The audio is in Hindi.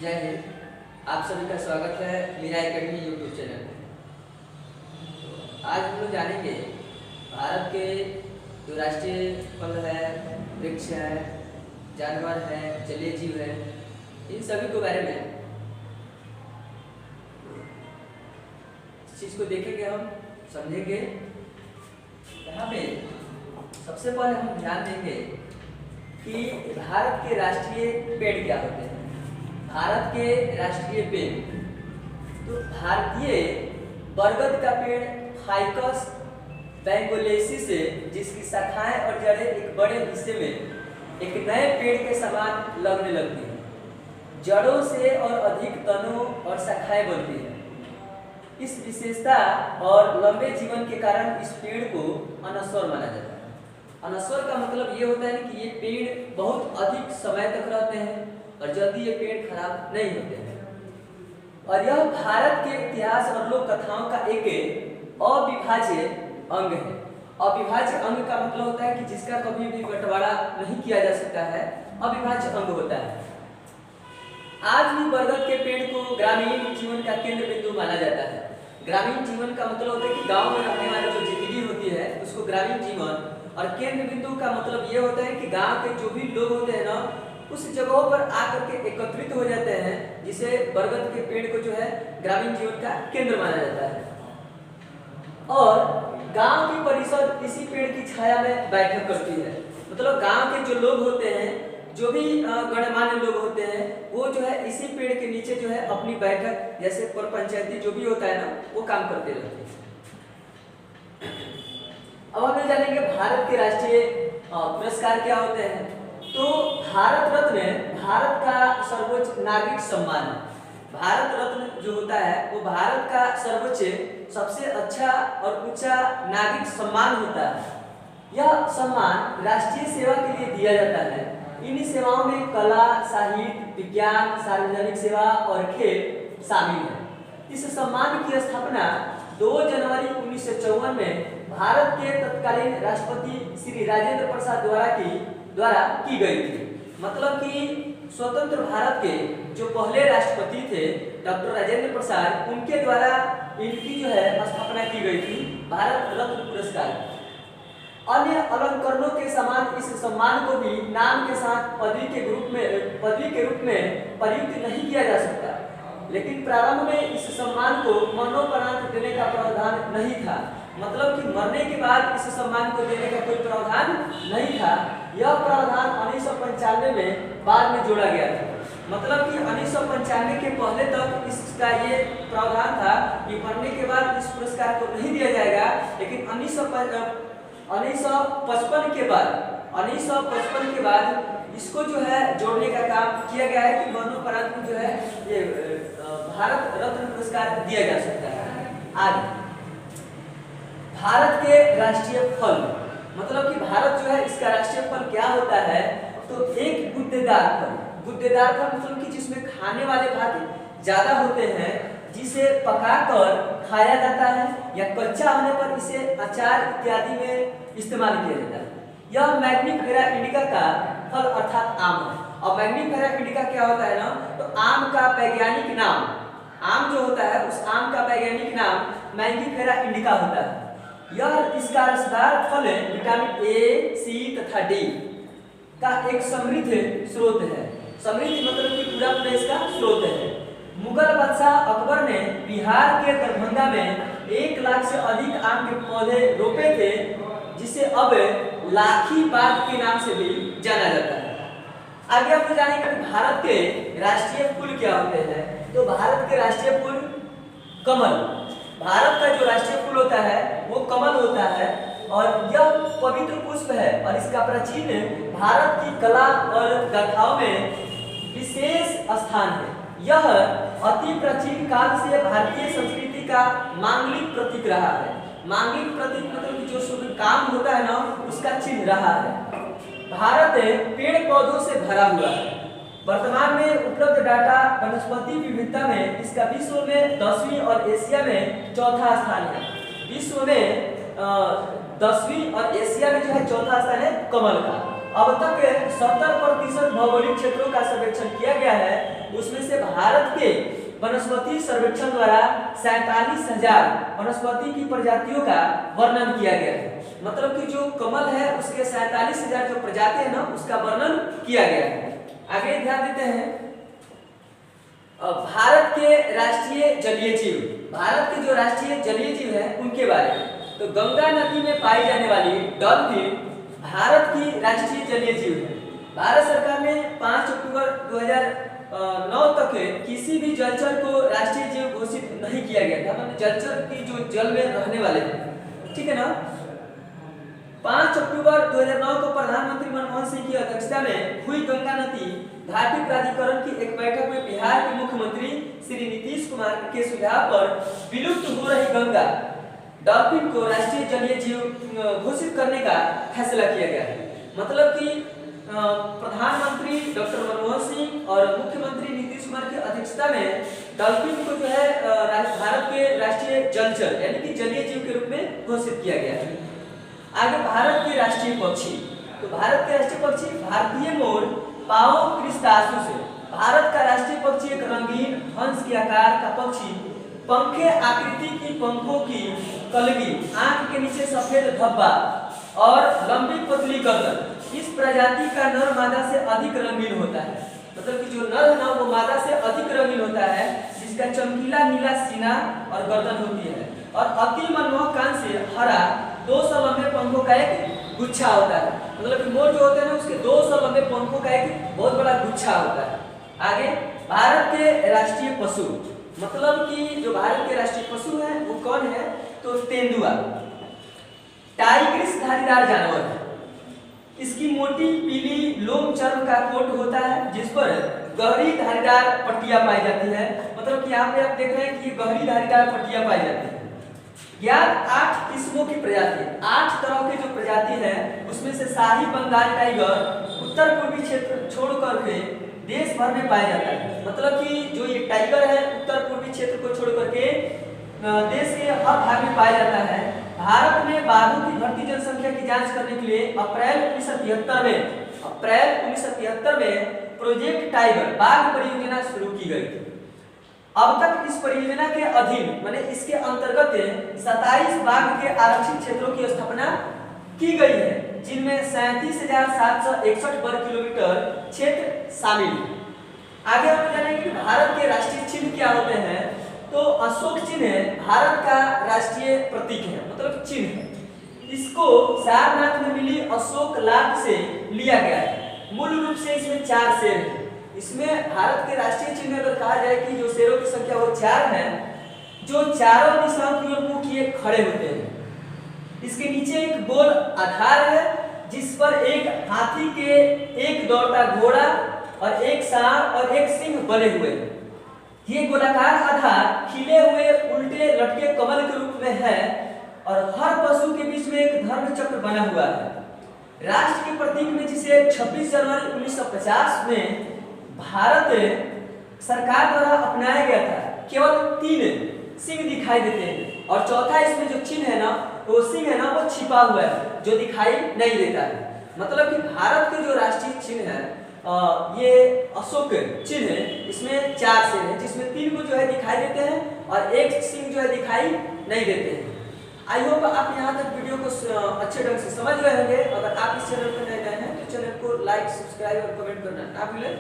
जय हिंद। आप सभी का स्वागत है मीरा एकेडमी यूट्यूब चैनल में। तो आज हम लोग जानेंगे भारत के जो राष्ट्रीय फल है, वृक्ष है, जानवर है, जलीय जीव है, इन सभी के बारे में इस चीज़ को देखेंगे, हम समझेंगे। यहाँ पे सबसे पहले हम ध्यान देंगे कि भारत के राष्ट्रीय पेड़ क्या होते हैं। भारत के राष्ट्रीय पेड़, तो भारतीय बरगद का पेड़ फाइकस बेंगोलेसिस से, जिसकी शाखाएं और जड़ें एक बड़े हिस्से में एक नए पेड़ के समान लगने लगती हैं। जड़ों से और अधिक तनों और शाखाएं बनती हैं। इस विशेषता और लंबे जीवन के कारण इस पेड़ को अनश्वर माना जाता है। अनश्वर का मतलब ये होता है कि ये पेड़ बहुत अधिक समय तक रहते हैं और जल्दी ये पेड़ खराब नहीं होते हैं। और यह भारत के इतिहास और लोक कथाओं का एक अविभाज्य अंग है। अविभाज्य अंग का मतलब होता है कि जिसका कभी भी बंटवारा नहीं किया जा सकता है, अविभाज्य अंग होता है। आज भी बरगद के पेड़ को ग्रामीण जीवन का केंद्र बिंदु माना जाता है। ग्रामीण जीवन का मतलब होता है कि गांव में रहने वाली जो जिंदगी होती है उसको ग्रामीण जीवन, और केंद्र बिंदु का मतलब ये होता है कि गांव के जो भी लोग होते हैं ना, उस जगहों पर आकर के एकत्रित हो जाते हैं, जिसे बरगद के पेड़ को जो है ग्रामीण जीवन का केंद्र माना जाता है। और गांव की परिषद इसी पेड़ की छाया में बैठक करती है। मतलब गांव के जो लोग होते हैं, जो भी गणमान्य लोग होते हैं, वो जो है इसी पेड़ के नीचे जो है अपनी बैठक, जैसे पर पंचायती जो भी होता है ना, वो काम करते रहते हैं। अब हम जानेंगे भारत के राष्ट्रीय पुरस्कार क्या होते हैं। तो भारत रत्न भारत का सर्वोच्च नागरिक सम्मान है। भारत रत्न जो होता है वो भारत का सर्वोच्च, सबसे अच्छा और ऊंचा नागरिक सम्मान होता है। यह सम्मान राष्ट्रीय सेवा के लिए दिया जाता है। इन सेवाओं में कला, साहित्य, विज्ञान, सार्वजनिक सेवा और खेल शामिल है। इस सम्मान की स्थापना 2 जनवरी 1954 में भारत के तत्कालीन राष्ट्रपति श्री राजेंद्र प्रसाद द्वारा की गई थी। मतलब कि स्वतंत्र भारत के जो पहले राष्ट्रपति थे डॉक्टर राजेंद्र प्रसाद, उनके द्वारा इनकी जो है स्थापना की गई थी, भारत रत्न पुरस्कार। अन्य अलंकरणों के समान इस सम्मान को भी नाम के साथ पदवी के रूप में प्रयुक्त नहीं किया जा सकता। लेकिन प्रारंभ में इस सम्मान को मरणोपरांत देने का प्रावधान नहीं था। मतलब कि मरने के बाद इस सम्मान को देने का कोई प्रावधान नहीं था। यह प्रावधान 1995 में बाद में जोड़ा गया था। मतलब कि 1995 के पहले तक इसका ये प्रावधान था कि मरने के बाद इस पुरस्कार को नहीं दिया जाएगा। लेकिन 1955 के बाद इसको जो है जोड़ने का काम किया गया है कि मरणोपरांत में जो है ये भारत रत्न पुरस्कार दिया जा सकता है। आगे भारत के राष्ट्रीय फल, मतलब कि भारत जो है इसका राष्ट्रीय फल क्या होता है। तो एक गुद्देदार फल, गुद्देदार फल मतलब कि जिसमें खाने वाले भाग ज्यादा होते हैं, जिसे पकाकर खाया जाता है या कच्चा होने पर इसे अचार इत्यादि में इस्तेमाल किया जाता है। यह मैग्निफेरा इंडिका का फल अर्थात आम है। और मैग्निफेरा इंडिका क्या होता है ना, तो आम का वैज्ञानिक नाम, आम जो होता है उस आम का वैज्ञानिक नाम मैग्निफेरा इंडिका होता है। यह इसका रसदार फल विटामिन ए, सी तथा डी का एक समृद्ध स्रोत है। समृद्ध मतलब कि पूरा इसका स्रोत है। मुगल बादशाह अकबर ने बिहार के दरभंगा में 1 लाख से अधिक आम के पौधे रोपे थे, जिसे अब लाखी बाग के नाम से भी जाना जाता है। आगे आपको जानेंगे कि भारत के राष्ट्रीय फूल क्या होते हैं। तो भारत के राष्ट्रीय फूल कमल, भारत का जो राष्ट्रीय फूल होता है वो कमल होता है। और यह पवित्र पुष्प है और इसका प्राचीन भारत की कला और गाथाओं में विशेष स्थान है। यह अति प्राचीन काल से भारतीय संस्कृति का मांगलिक प्रतीक रहा है। मांगलिक प्रतीक मतलब कि जो शुभ काम होता है ना, उसका चिन्ह रहा है। भारत पेड़ पौधों से भरा हुआ है। वर्तमान में उपलब्ध डाटा वनस्पति विविधता में इसका विश्व में 10वीं और एशिया में चौथा स्थान है। विश्व में 10वीं और एशिया में जो है चौथा स्थान है कमल का। अब तक 70% भौगोलिक क्षेत्रों का सर्वेक्षण किया गया है, उसमें से भारत के वनस्पति सर्वेक्षण द्वारा 47,000 वनस्पति की प्रजातियों का वर्णन किया गया है। मतलब कि जो कमल है उसके 47,000 जो प्रजाति है ना उसका वर्णन किया गया है। आगे ध्यान देते हैं भारत के राष्ट्रीय जलीय जीव, भारत के जो राष्ट्रीय जलीय जीव है उनके बारे में। तो गंगा नदी में पाई जाने वाली डॉल्फिन भारत की राष्ट्रीय जलीय जीव है। भारत सरकार ने 5 अक्टूबर 2009 तक किसी भी जलचर को राष्ट्रीय जीव घोषित नहीं किया गया था। मतलब जलचर की जो जल में रहने वाले हैं, ठीक है ना। 5 अक्टूबर 2009 को प्रधानमंत्री मनमोहन सिंह की अध्यक्षता में हुई गंगा नदी घाटी प्राधिकरण की एक बैठक में बिहार के मुख्यमंत्री श्री नीतीश कुमार के सुझाव पर विलुप्त हो रही गंगा डॉल्फिन को राष्ट्रीय जलीय जीव घोषित करने का फैसला किया गया है। मतलब कि प्रधानमंत्री डॉक्टर मनमोहन सिंह और मुख्यमंत्री नीतीश कुमार की अध्यक्षता में डॉल्फिन को जो है भारत के राष्ट्रीय जलचर यानी कि जलीय जीव के रूप में घोषित किया गया है। आगे भारत के राष्ट्रीय पक्षी, तो भारत के राष्ट्रीय पक्षी भारतीय मोर पाओ क्रिस्टासुस। भारत का राष्ट्रीय पक्षी एक रंगीन हंस के आकार का पक्षी, पंखे आकृति की पंखों की कलगी, आंख के नीचे सफेद धब्बा और लंबी पतली गर्दन। इस प्रजाति का नर मादा से अधिक रंगीन होता है। मतलब कि जो नर है ना वो मादा से अधिक रंगीन होता है, जिसका चमकीला नीला सीना और गर्दन होती है और अति मनमोहक कान से हरा 200 लंबे पंखों का एक गुच्छा होता है। मतलब कि मोर जो होते हैं ना उसके 200 लंबे पंखों का एक बहुत बड़ा गुच्छा होता है। आगे भारत के राष्ट्रीय पशु, मतलब कि जो भारत के राष्ट्रीय पशु है वो कौन है, तो तेंदुआ टाइग्रिस धारीदार जानवर है। इसकी मोटी पीली लोम चर्म का कोट होता है जिस पर गहरी धारीदार पट्टियां पाई जाती है। मतलब कि यहाँ पे आप देख रहे हैं कि गहरी धारीदार पट्टियां पाई जाती है। ज्ञात 8 किस्मों की प्रजाति, 8 तरह की जो प्रजाति है उसमें से शाही बंगाल टाइगर उत्तर पूर्वी क्षेत्र छोड़ करके देश भर में पाया जाता है। मतलब कि जो ये टाइगर है उत्तर पूर्वी क्षेत्र को छोड़ करके देश के हर भाग में पाया जाता है। भारत में बाघों की घटती जनसंख्या की जांच करने के लिए अप्रैल 1973 में प्रोजेक्ट टाइगर बाघ परियोजना शुरू की गई थी। अब तक इस परियोजना के अधीन माने इसके अंतर्गत 27 बाघ के आरक्षित क्षेत्रों की स्थापना की गई है, जिनमें 37,761 वर्ग किलोमीटर क्षेत्र शामिल है। आगे हम जानेंगे कि भारत के राष्ट्रीय चिन्ह क्या होते हैं। तो अशोक चिन्ह भारत का राष्ट्रीय प्रतीक है, मतलब चिन्ह है। इसको सारनाथ में मिली अशोक लाख से लिया गया है। मूल रूप से इसमें 4 शेर हैं। इसमें भारत के राष्ट्रीय चिन्ह अगर कहा जाए कि जो शेरों की संख्या वो 4 है, जो चारों दिशाओं की ओर मुंह किए खड़े होते हैं। इसके नीचे एक गोल आधार है जिस पर एक हाथी के एक दौड़ता घोड़ा और एक सांप और एक सिंह बने हुए हैं। ये गोलाकार आधार खिले हुए उल्टे लटके कमल के रूप में है और हर पशु के बीच में एक धर्म चक्र बना हुआ है। राष्ट्र के प्रतीक में जिसे 26 जनवरी 1950 में भारत सरकार द्वारा अपनाया गया था, केवल 3 सिंह दिखाई देते हैं और चौथा इसमें जो चिन्ह है ना वो सिंह है ना वो छिपा हुआ है जो दिखाई नहीं देता है। मतलब कि भारत के जो राष्ट्रीय चिन्ह है ये अशोक चिन्ह है। इसमें 4 शेर है जिसमें 3 को जो है दिखाई देते हैं और एक सिंह जो है दिखाई नहीं देते हैं। आई होप आप यहाँ तक वीडियो को अच्छे ढंग से समझ गए होंगे। अगर आप इस चैनल पर नए हैं तो चैनल को लाइक, सब्सक्राइब और कमेंट करना ना भूलें।